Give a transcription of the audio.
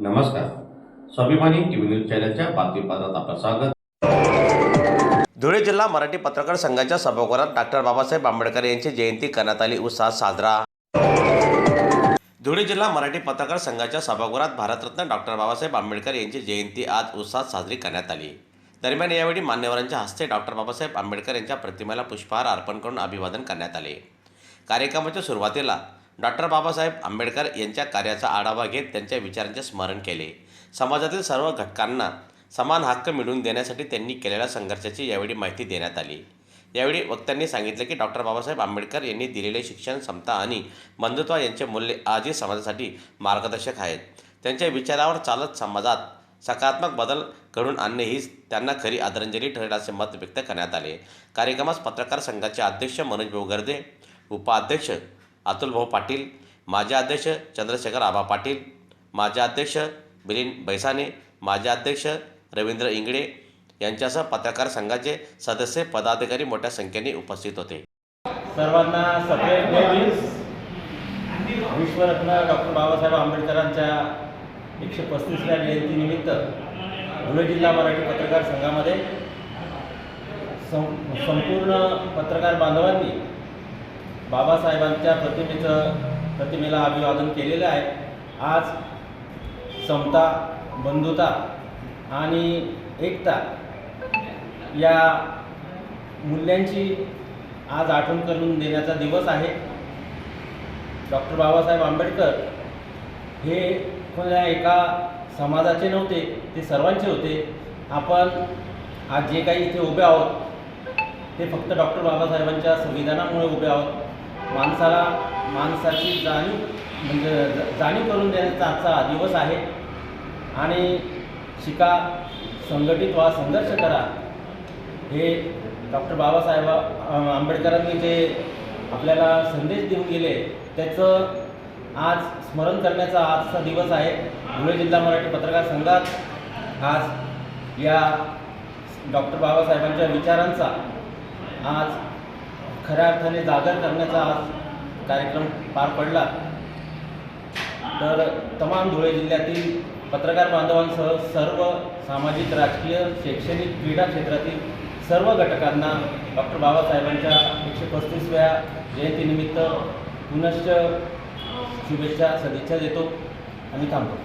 नमस्कार. स्वाभिमानी TV news चॅनलच्या बातमीपत्रात आपलं स्वागत. धुळे जिल्हा मराठी पत्रकार संघाच्या सभागृहात डॉक्टर बाबासाहेब आंबेडकर यांची जयंती करण्यात आली. उत्साहात साजरा. धुळे जिल्हा मराठी पत्रकार संघाच्या सभागृहात भारतरत्न डॉक्टर बाबासाहेब आंबेडकर यांची जयंती आज उत्साहात साजरी करण्यात आली. दरम्यान यावेळी मान्यवरांच्या हस्ते डॉक्टर बाबासाहेब आंबेडकर यांच्या प्रतिमेला पुष्पहार अर्पण करून अभिवादन करण्यात आले. कार्यक्रमाच्या सुरुवातीला डॉक्टर बाबासाहेब आंबेडकर यांच्या कार्याचा आढावा घेत त्यांच्या विचारांचे स्मरण केले. समाजातील सर्व घटकांना समान हक्क मिळवून देण्यासाठी त्यांनी केलेल्या संघर्षाची यावेळी माहिती देण्यात आली. यावेळी वक्त्यांनी सांगितले की डॉक्टर बाबासाहेब आंबेडकर यांनी दिलेले शिक्षण, समता आणि बंधुत्व यांचे मूल्य आजही समाजासाठी मार्गदर्शक आहेत. त्यांच्या विचारावर चालत समाजात सकारात्मक बदल घडवून आणणे हीच त्यांना खरी आदरांजली ठरेल असे मत व्यक्त करण्यात आले. कार्यक्रमास पत्रकार संघाचे अध्यक्ष मनोज भाऊ गर्दे, उपाध्यक्ष अतुल भाऊ पाटील, माजी अध्यक्ष चंद्रशेखर आबा पाटील, माजी अध्यक्ष मिलिंद बैसाने, माजी अध्यक्ष रवींद्र इंगळे यांच्यासह पत्रकार संघाचे सदस्य, पदाधिकारी मोठ्या संख्येने उपस्थित होते. सर्वांना सप्रेम विश्वरत्न डॉक्टर बाबासाहेब आंबेडकरांच्या 135व्या जयंतीनिमित्त धुळे जिल्हा मराठी पत्रकार संघामध्ये संपूर्ण पत्रकार बांधवांनी बाबासाहेबांच्या प्रतिमेला अभिवादन केलेलं आहे. आज समता, बंधुता आणि एकता या मूल्यांची आज आठवण करून देण्याचा दिवस आहे. डॉक्टर बाबासाहेब आंबेडकर हे कोणत्या एका समाजाचे नव्हते, ते सर्वांचे होते. आपण आज जे काही इथे उभे आहोत ते फक्त डॉक्टर बाबासाहेबांच्या संविधानामुळे उभे आहोत. माणसाची जाणीव करून देण्याचा आजचा दिवस आहे. आणि शिका, संघटित व्हा, संघर्ष करा, हे डॉक्टर बाबासाहेब आंबेडकरांनी जे आपल्याला संदेश देऊन गेले त्याचं आज स्मरण करण्याचा आजचा दिवस आहे. धुळे जिल्हा मराठी पत्रकार संघात आज या डॉक्टर बाबासाहेबांच्या विचारांचा आज खऱ्या अर्थाने जागर करण्याचा आज कार्यक्रम पार पडला. तर तमाम धुळे जिल्ह्यातील पत्रकार बांधवांसह सर्व सामाजिक, राजकीय, शैक्षणिक, क्रीडा क्षेत्रातील सर्व घटकांना डॉक्टर बाबासाहेबांच्या 135व्या जयंतीनिमित्त पुनश्च शुभेच्छा, सदिच्छा देतो आणि थांबतो.